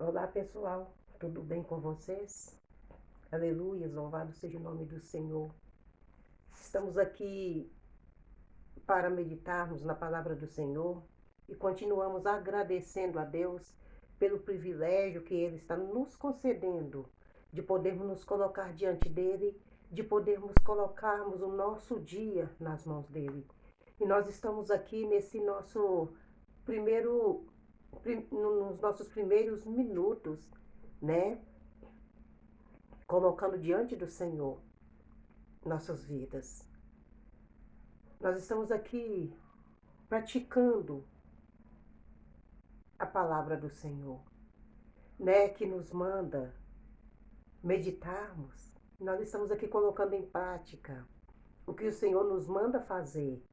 Olá pessoal, tudo bem com vocês? Aleluia, louvado seja o nome do Senhor. Estamos aqui para meditarmos na palavra do Senhor e continuamos agradecendo a Deus pelo privilégio que Ele está nos concedendo de podermos nos colocar diante dEle, de podermos colocarmos o nosso dia nas mãos dEle. E nós estamos aqui nesse nosso primeiro, nos nossos primeiros minutos, né? Colocando diante do Senhor nossas vidas. Nós estamos aqui praticando a palavra do Senhor, né, que nos manda meditarmos. Nós estamos aqui colocando em prática o que o Senhor nos manda fazer,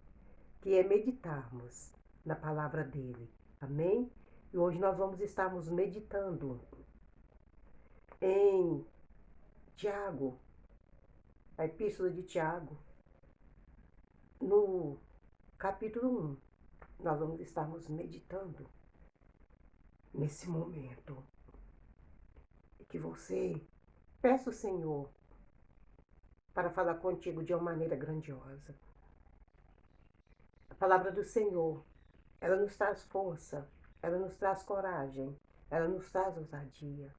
que é meditarmos na palavra dele. Amém? E hoje nós vamos estarmos meditando em Tiago, a epístola de Tiago, no capítulo 1. Nós vamos estarmos meditando nesse momento. E que você peça o Senhor para falar contigo de uma maneira grandiosa. A palavra do Senhor, ela nos traz força, ela nos traz coragem, ela nos traz ousadia.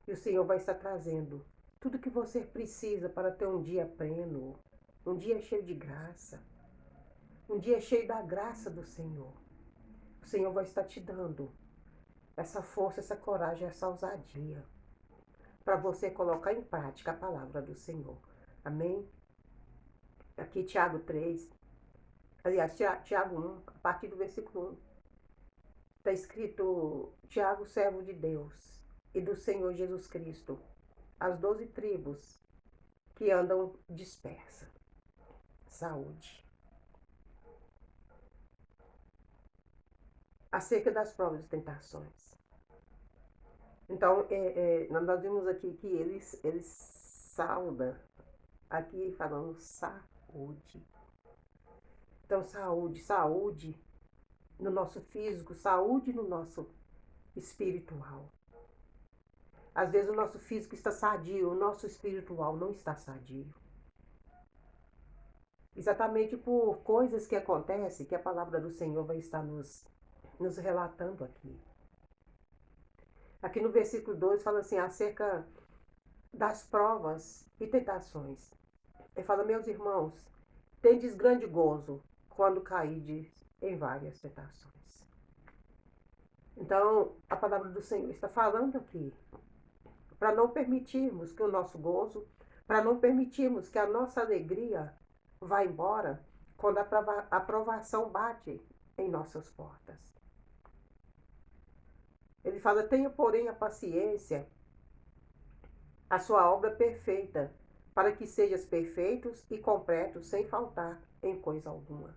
E o Senhor vai estar trazendo tudo que você precisa para ter um dia pleno, um dia cheio de graça, um dia cheio da graça do Senhor. O Senhor vai estar te dando essa força, essa coragem, essa ousadia para você colocar em prática a palavra do Senhor. Amém? Aqui Tiago 3, aliás, Tiago 1, a partir do versículo 1, está escrito: Tiago, servo de Deus e do Senhor Jesus Cristo, as 12 tribos que andam dispersas. Saúde. Acerca das provas e tentações. Então, nós vimos aqui que eles sauda, aqui falando saúde. Então, saúde no nosso físico, saúde no nosso espiritual. Às vezes o nosso físico está sadio, o nosso espiritual não está sadio. Exatamente por coisas que acontecem, que a palavra do Senhor vai estar nos relatando aqui. Aqui no versículo 2 fala assim, acerca das provas e tentações. Ele fala: meus irmãos, tendes grande gozo quando caídes em várias tentações. Então, a palavra do Senhor está falando aqui para não permitirmos que o nosso gozo, para não permitirmos que a nossa alegria vá embora quando a provação bate em nossas portas. Ele fala: tenha, porém, a paciência, a sua obra perfeita, para que sejas perfeitos e completos, sem faltar em coisa alguma.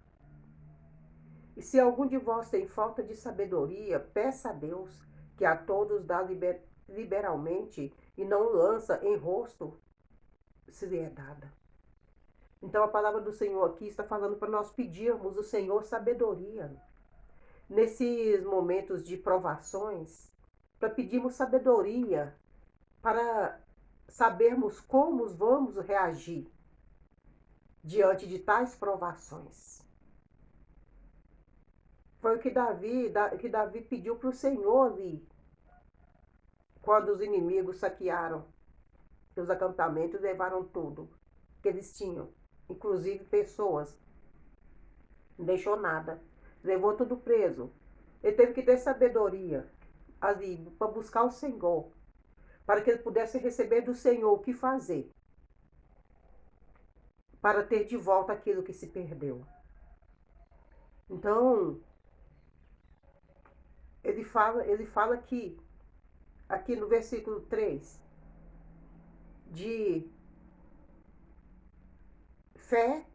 E se algum de vós tem falta de sabedoria, peça a Deus, que a todos dá liberalmente e não lança em rosto, se lhe é dada. Então a palavra do Senhor aqui está falando para nós pedirmos ao Senhor sabedoria. Nesses momentos de provações, para pedirmos sabedoria, para sabermos como vamos reagir diante de tais provações. Foi o que Davi pediu para o Senhor ali, quando os inimigos saquearam os acampamentos e levaram tudo que eles tinham, inclusive pessoas. Não deixou nada, levou tudo preso. Ele teve que ter sabedoria ali para buscar o Senhor, para que ele pudesse receber do Senhor o que fazer, para ter de volta aquilo que se perdeu. Então, ele fala aqui no versículo 3, de fé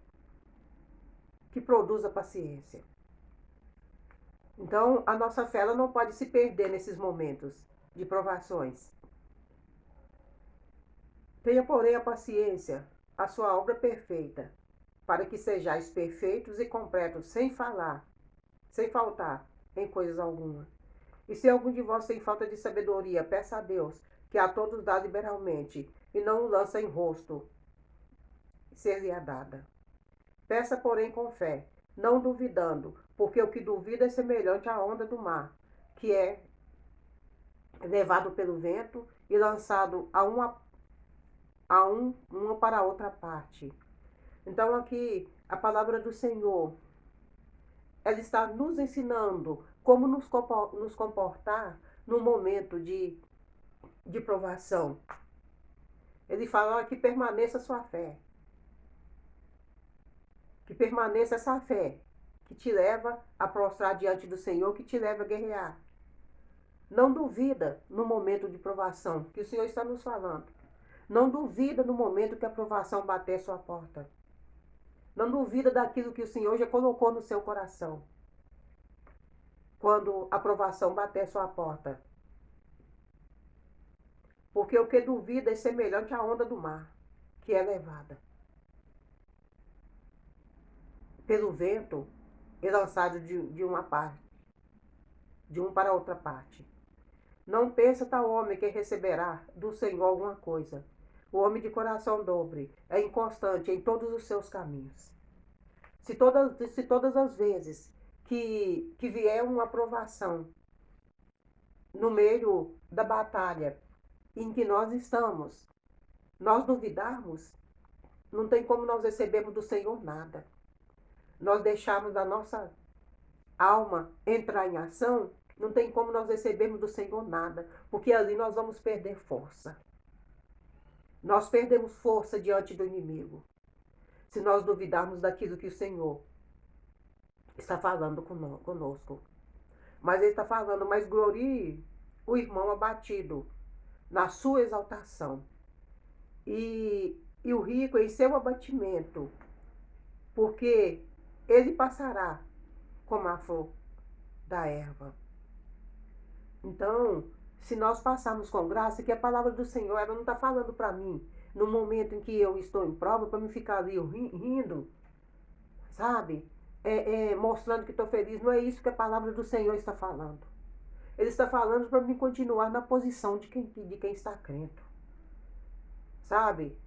que produz a paciência. Então, a nossa fé ela não pode se perder nesses momentos de provações. Tenha, porém, a paciência, a sua obra perfeita, para que sejais perfeitos e completos, sem faltar em coisas alguma. E se algum de vós tem falta de sabedoria, peça a Deus, que a todos dá liberalmente, e não o lança em rosto, ser-lhe-á dada. Peça, porém, com fé, não duvidando, porque o que duvida é semelhante à onda do mar, que é levado pelo vento e lançado uma para a outra parte. Então aqui a palavra do Senhor, ela está nos ensinando como nos comportar no momento de provação. Ele fala que permaneça a sua fé. Que permaneça essa fé que te leva a prostrar diante do Senhor, que te leva a guerrear. Não duvida no momento de provação, que o Senhor está nos falando. Não duvida no momento que a provação bater sua porta. Não duvida daquilo que o Senhor já colocou no seu coração. Quando a provação bater sua porta. Porque o que duvida é semelhante à onda do mar, que é levada pelo vento e lançado de uma parte, de um para outra parte. Não pensa tal homem que receberá do Senhor alguma coisa. O homem de coração dobre é inconstante em todos os seus caminhos. Se todas as vezes que vier uma provação no meio da batalha em que nós estamos, nós duvidarmos, não tem como nós recebermos do Senhor nada. Nós deixarmos a nossa alma entrar em ação, não tem como nós recebermos do Senhor nada, porque ali nós vamos perder força. Nós perdemos força diante do inimigo, se nós duvidarmos daquilo que o Senhor está falando conosco. Mas ele está falando, mas glorie o irmão abatido na sua exaltação. E o rico em seu abatimento, porque ele passará como a flor da erva. Então, se nós passarmos com graça, que a palavra do Senhor, ela não está falando para mim, no momento em que eu estou em prova, para me ficar ali rindo, sabe? Mostrando que estou feliz. Não é isso que a palavra do Senhor está falando. Ele está falando para mim continuar na posição de quem está crendo. Sabe?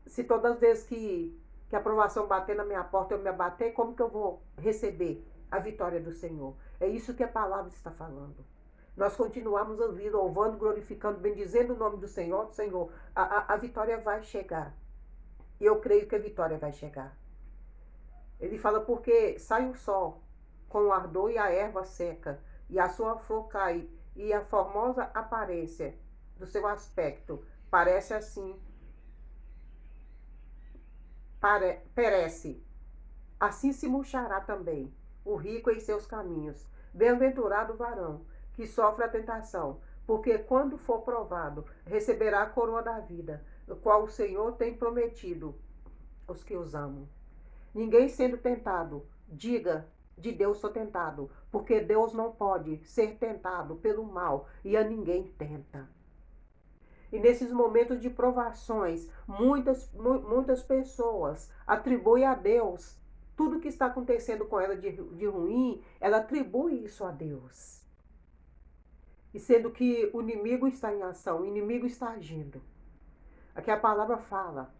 Se todas as vezes que a aprovação bater na minha porta, eu me abater, como que eu vou receber a vitória do Senhor? É isso que a palavra está falando. Nós continuamos ali, louvando, glorificando, bendizendo o nome do Senhor. A vitória vai chegar. E eu creio que a vitória vai chegar. Ele fala, porque sai o sol com o ardor e a erva seca, e a sua flor cai, e a formosa aparência do seu aspecto parece assim, perece. Assim se murchará também o rico em seus caminhos. Bem-aventurado o varão que sofre a tentação, porque quando for provado, receberá a coroa da vida, o qual o Senhor tem prometido aos que os amam. Ninguém sendo tentado, diga, de Deus sou tentado, porque Deus não pode ser tentado pelo mal e a ninguém tenta. E nesses momentos de provações, muitas pessoas atribuem a Deus tudo que está acontecendo com ela de ruim, ela atribui isso a Deus. E sendo que o inimigo está em ação, o inimigo está agindo. Aqui a palavra fala,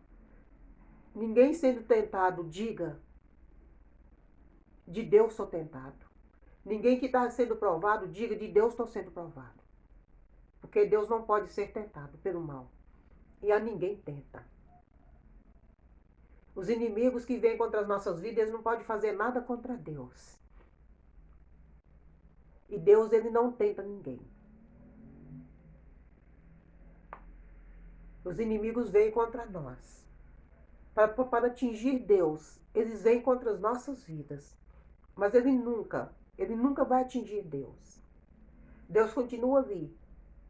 ninguém sendo tentado, diga, de Deus sou tentado. Ninguém que está sendo provado, diga, de Deus estou sendo provado. Porque Deus não pode ser tentado pelo mal. E a ninguém tenta. Os inimigos que vêm contra as nossas vidas, eles não podem fazer nada contra Deus. E Deus, ele não tenta ninguém. Os inimigos vêm contra nós. Para atingir Deus, eles vêm contra as nossas vidas. Mas ele nunca vai atingir Deus. Deus continua ali,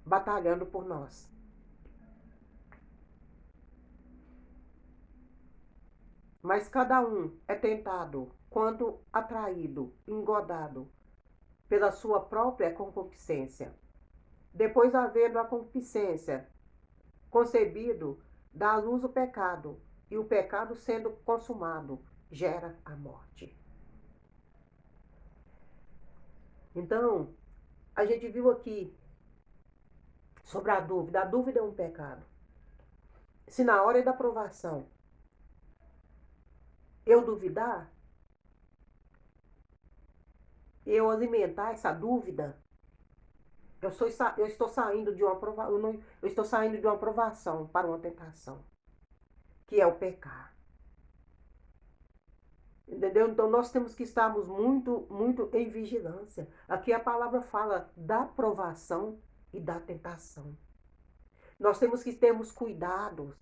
batalhando por nós. Mas cada um é tentado quando atraído, engodado pela sua própria concupiscência. Depois, havendo a concupiscência concebido, dá à luz o pecado, e o pecado sendo consumado, gera a morte. Então, a gente viu aqui sobre a dúvida. A dúvida é um pecado. Se na hora da provação eu duvidar, eu alimentar essa dúvida, eu estou saindo de uma eu estou saindo de uma provação para uma tentação, que é o pecar. Entendeu? Então nós temos que estarmos muito, muito em vigilância. Aqui a palavra fala da provação e da tentação. Nós temos que termos cuidado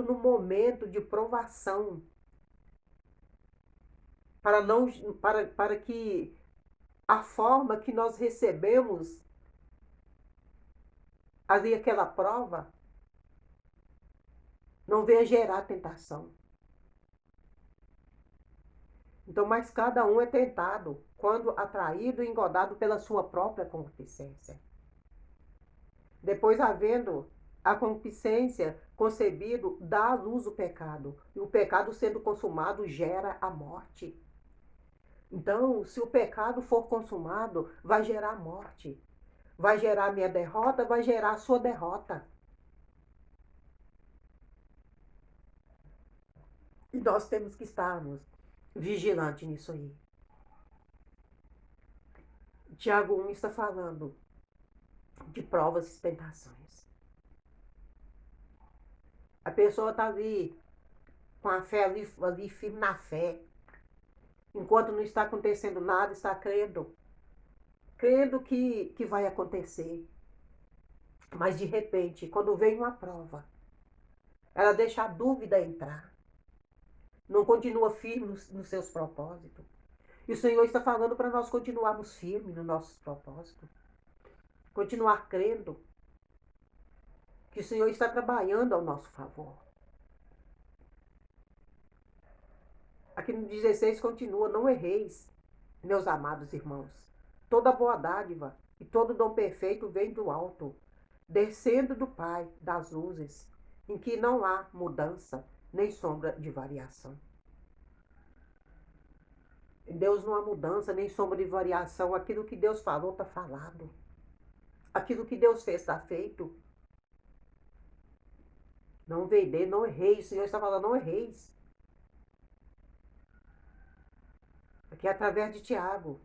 no momento de provação, para não para que a forma que nós recebemos ali aquela prova não venha gerar tentação. Então, mas cada um é tentado quando atraído e engodado pela sua própria concupiscência. Depois, havendo a concupiscência concebido, dá à luz o pecado. E o pecado sendo consumado gera a morte. Então, se o pecado for consumado, vai gerar morte. Vai gerar minha derrota, vai gerar a sua derrota. E nós temos que estarmos vigilantes nisso aí. Tiago 1 está falando de provas e tentações. A pessoa está ali, com a fé ali firme na fé. Enquanto não está acontecendo nada, está crendo. Crendo que vai acontecer. Mas de repente, quando vem uma prova, ela deixa a dúvida entrar. Não continua firme nos seus propósitos. E o Senhor está falando para nós continuarmos firmes nos nossos propósitos. Continuar crendo que o Senhor está trabalhando ao nosso favor. Aqui no 16 continua: não erreis, meus amados irmãos. Toda boa dádiva e todo dom perfeito vem do alto, descendo do Pai das luzes, em que não há mudança nem sombra de variação. Em Deus não há mudança nem sombra de variação. Aquilo que Deus falou está falado. Aquilo que Deus fez está feito. Não vender, não erreis. O Senhor está falando: não erreis. Aqui é através de Tiago.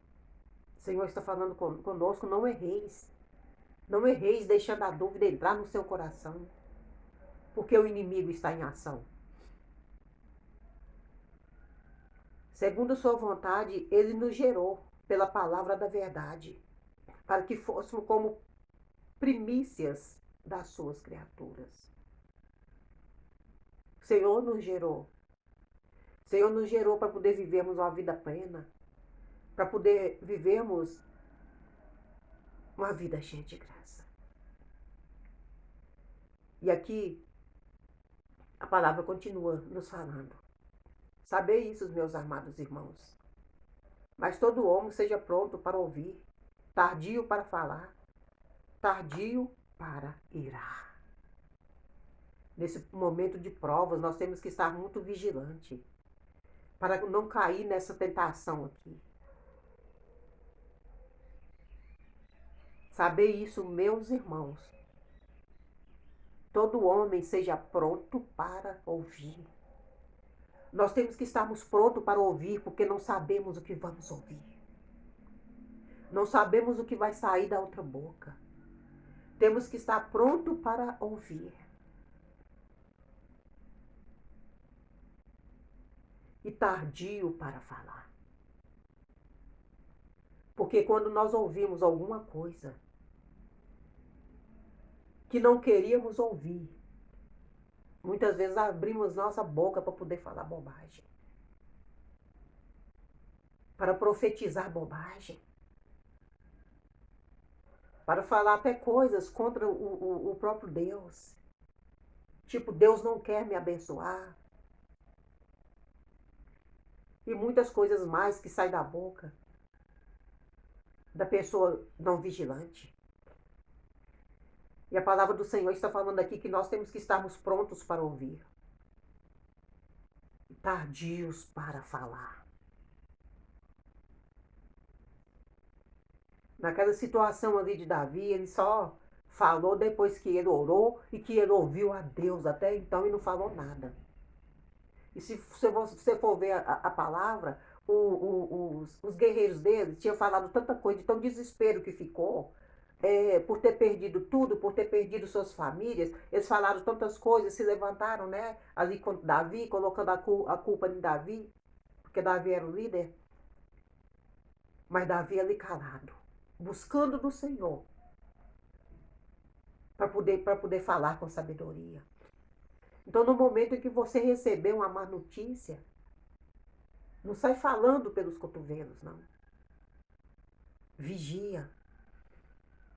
O Senhor está falando conosco: não erreis. Não erreis deixando a dúvida entrar no seu coração. Porque o inimigo está em ação. Segundo sua vontade, ele nos gerou pela palavra da verdade, para que fôssemos como primícias das suas criaturas. O Senhor nos gerou. O Senhor nos gerou para poder vivermos uma vida plena, para poder vivermos uma vida cheia de graça. E aqui a palavra continua nos falando: sabei isso, meus amados irmãos. Mas todo homem seja pronto para ouvir, tardio para falar, tardio para irar. Nesse momento de provas, nós temos que estar muito vigilantes para não cair nessa tentação aqui. Sabei isso, meus irmãos. Todo homem seja pronto para ouvir. Nós temos que estarmos prontos para ouvir, porque não sabemos o que vamos ouvir. Não sabemos o que vai sair da outra boca. Temos que estar pronto para ouvir. E tardio para falar. Porque quando nós ouvimos alguma coisa que não queríamos ouvir, muitas vezes abrimos nossa boca para poder falar bobagem. Para profetizar bobagem. Para falar até coisas contra o próprio Deus. Tipo, Deus não quer me abençoar. E muitas coisas mais que saem da boca da pessoa não vigilante. E a palavra do Senhor está falando aqui que nós temos que estarmos prontos para ouvir. Tardios para falar. Naquela situação ali de Davi, ele só falou depois que ele orou e que ele ouviu a Deus. Até então ele não falou nada. E se você for ver a palavra, os guerreiros dele tinham falado tanta coisa, de tão desespero que ficou, por ter perdido tudo, por ter perdido suas famílias. Eles falaram tantas coisas, se levantaram, né, ali com Davi, colocando a culpa em Davi, porque Davi era o líder. Mas Davi ali calado, buscando do Senhor, para poder falar com sabedoria. Então, no momento em que você receber uma má notícia, não sai falando pelos cotovelos, não. Vigia.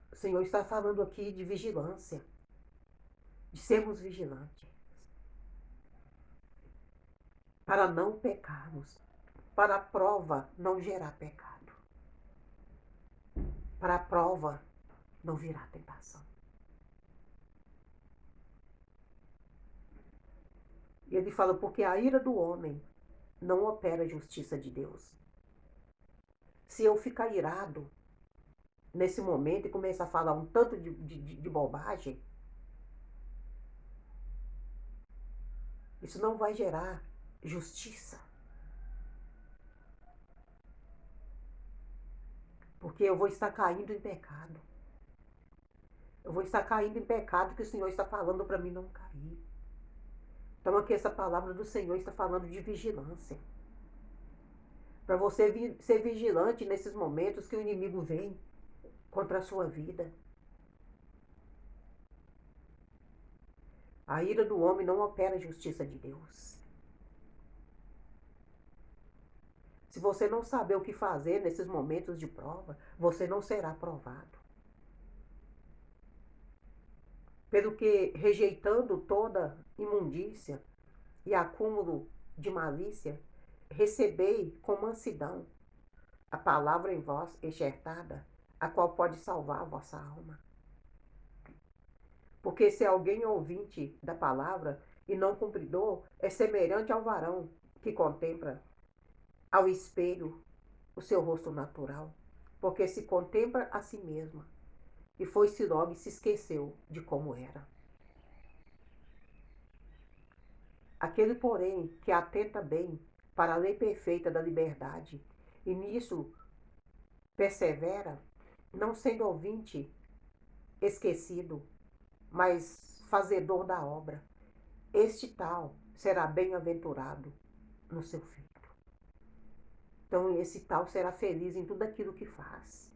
O Senhor está falando aqui de vigilância, de sermos vigilantes, para não pecarmos, para a prova não gerar pecado, para a prova não virar tentação. E ele fala, porque a ira do homem não opera a justiça de Deus. Se eu ficar irado nesse momento e começar a falar um tanto de bobagem, isso não vai gerar justiça. Porque eu vou estar caindo em pecado. Eu vou estar caindo em pecado que o Senhor está falando para mim não cair. Então aqui essa palavra do Senhor está falando de vigilância. Para você ser vigilante nesses momentos que o inimigo vem contra a sua vida. A ira do homem não opera a justiça de Deus. Se você não saber o que fazer nesses momentos de prova, você não será provado. Pelo que, rejeitando toda imundícia e acúmulo de malícia, recebei com mansidão a palavra em vós enxertada, a qual pode salvar a vossa alma. Porque se alguém é ouvinte da palavra e não cumpridor, é semelhante ao varão que contempla ao espelho o seu rosto natural, porque se contempla a si mesma, e foi-se logo e se esqueceu de como era. Aquele, porém, que atenta bem para a lei perfeita da liberdade, e nisso persevera, não sendo ouvinte esquecido, mas fazedor da obra, este tal será bem-aventurado no seu feito. Então, esse tal será feliz em tudo aquilo que faz.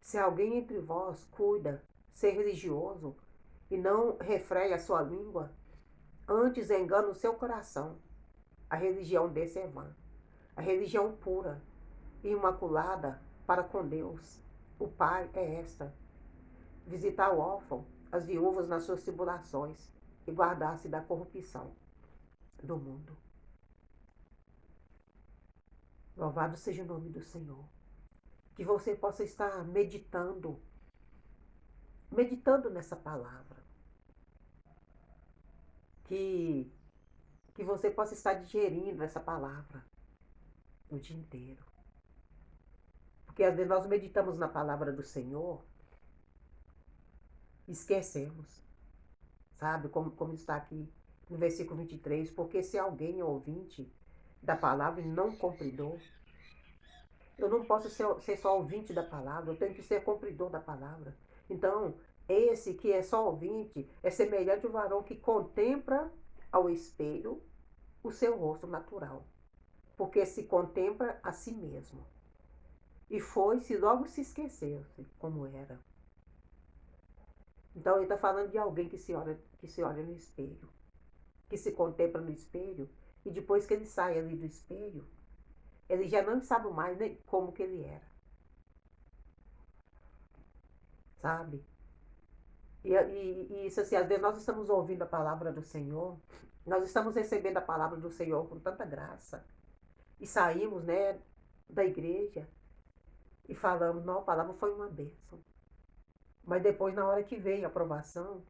Se alguém entre vós cuida ser religioso e não refreia a sua língua, antes engana o seu coração, a religião desse é vã. A religião pura e imaculada para com Deus, o Pai, é esta: visitar o órfão, as viúvas nas suas tribulações e guardar-se da corrupção do mundo. Louvado seja o nome do Senhor. Que você possa estar meditando nessa palavra. Que você possa estar digerindo essa palavra o dia inteiro. Porque às vezes nós meditamos na palavra do Senhor e esquecemos. Sabe? Como está aqui no versículo 23. Porque se alguém é ouvinte da palavra e não cumpridor, eu não posso ser só ouvinte da palavra, eu tenho que ser cumpridor da palavra. Então, esse que é só ouvinte é semelhante ao varão que contempla ao espelho o seu rosto natural, porque se contempla a si mesmo. E foi-se, logo se esqueceu-se como era. Então ele está falando de alguém que se olha no espelho, que se contempla no espelho, e depois que ele sai ali do espelho, ele já não sabe mais nem como que ele era. Sabe? E isso assim, às vezes nós estamos ouvindo a palavra do Senhor, nós estamos recebendo a palavra do Senhor com tanta graça, e saímos, né, da igreja e falamos, não, a palavra foi uma bênção. Mas depois, na hora que vem a aprovação,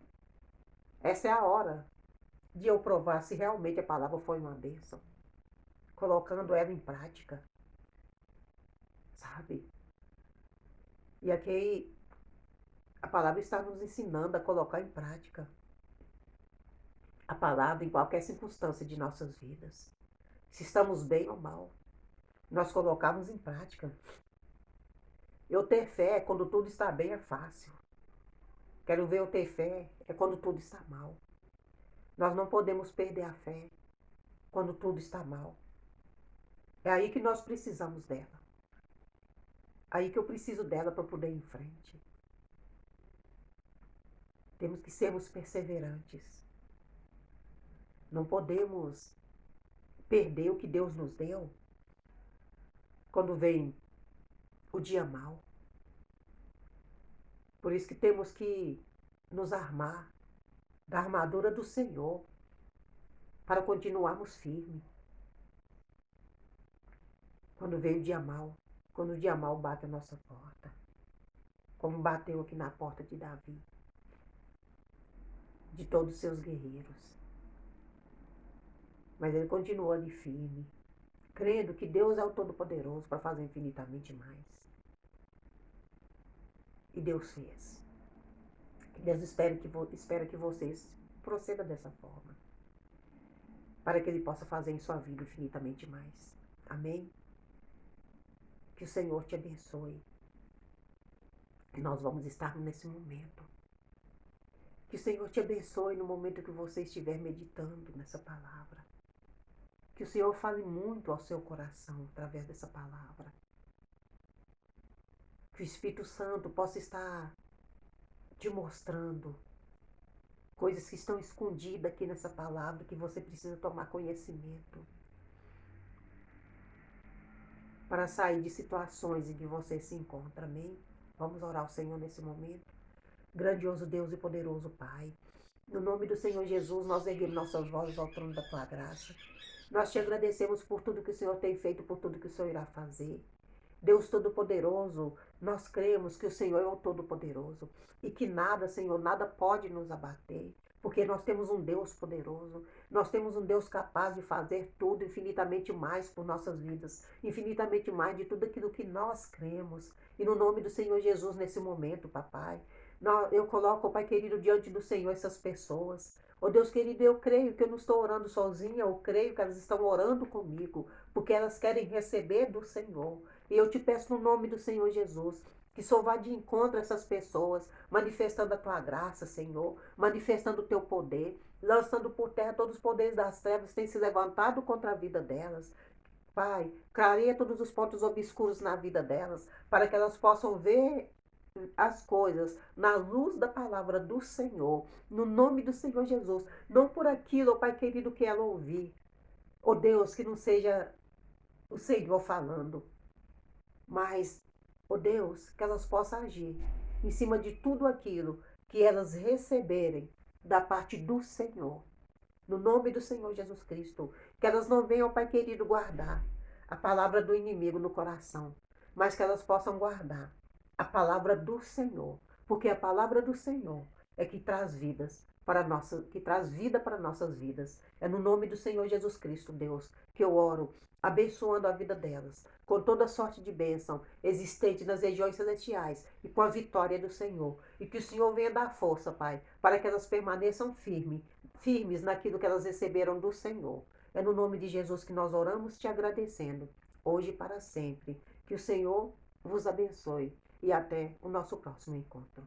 essa é a hora de eu provar se realmente a palavra foi uma bênção, colocando ela em prática. sabe? E aqui a palavra está nos ensinando a colocar em prática a palavra em qualquer circunstância de nossas vidas. Se estamos bem ou mal, nós colocamos em prática. Eu ter fé quando tudo está bem é fácil. Quero ver eu ter fé é quando tudo está mal. Nós não podemos perder a fé quando tudo está mal. É aí que nós precisamos dela. Aí que eu preciso dela para poder ir em frente. Temos que sermos perseverantes. Não podemos perder o que Deus nos deu quando vem o dia mau. Por isso que temos que nos armar da armadura do Senhor para continuarmos firmes. Quando vem o dia mau, quando o dia mau bate a nossa porta, como bateu aqui na porta de Davi, de todos os seus guerreiros. Mas ele continuou ali firme, crendo que Deus é o Todo-Poderoso para fazer infinitamente mais. E Deus fez. Deus espera que vocês procedam dessa forma, para que Ele possa fazer em sua vida infinitamente mais. Amém? Que o Senhor te abençoe. E nós vamos estar nesse momento. Que o Senhor te abençoe no momento que você estiver meditando nessa palavra. Que o Senhor fale muito ao seu coração através dessa palavra. Que o Espírito Santo possa estar te mostrando coisas que estão escondidas aqui nessa palavra, que você precisa tomar conhecimento para sair de situações em que você se encontra. Amém? Vamos orar ao Senhor nesse momento. Grandioso Deus e poderoso Pai, no nome do Senhor Jesus, nós erguemos nossas vozes ao trono da Tua graça. Nós te agradecemos por tudo que o Senhor tem feito, por tudo que o Senhor irá fazer. Deus Todo-Poderoso, nós cremos que o Senhor é o Todo-Poderoso e que nada, Senhor, nada pode nos abater, porque nós temos um Deus poderoso, nós temos um Deus capaz de fazer tudo infinitamente mais por nossas vidas, infinitamente mais de tudo aquilo que nós cremos. E no nome do Senhor Jesus, nesse momento, papai, eu coloco, Pai querido, diante do Senhor essas pessoas. Oh Deus querido, eu creio que eu não estou orando sozinha, eu creio que elas estão orando comigo, porque elas querem receber do Senhor. E eu te peço no nome do Senhor Jesus, que só vá de encontro a essas pessoas, manifestando a tua graça, Senhor, manifestando o teu poder, lançando por terra todos os poderes das trevas que têm se levantado contra a vida delas. Pai, clareia todos os pontos obscuros na vida delas, para que elas possam ver as coisas na luz da palavra do Senhor, no nome do Senhor Jesus, não por aquilo, ó Pai querido, que ela ouvir. Ó Deus, que não seja o Senhor falando, mas, ó Deus, que elas possam agir em cima de tudo aquilo que elas receberem da parte do Senhor. No nome do Senhor Jesus Cristo, que elas não venham, Pai querido, guardar a palavra do inimigo no coração, mas que elas possam guardar a palavra do Senhor, porque a palavra do Senhor é que traz que traz vida para nossas vidas. É no nome do Senhor Jesus Cristo, Deus, que eu oro, abençoando a vida delas, com toda sorte de bênção existente nas regiões celestiais e com a vitória do Senhor. E que o Senhor venha dar força, Pai, para que elas permaneçam firmes naquilo que elas receberam do Senhor. É no nome de Jesus que nós oramos, te agradecendo, hoje e para sempre. Que o Senhor vos abençoe e até o nosso próximo encontro.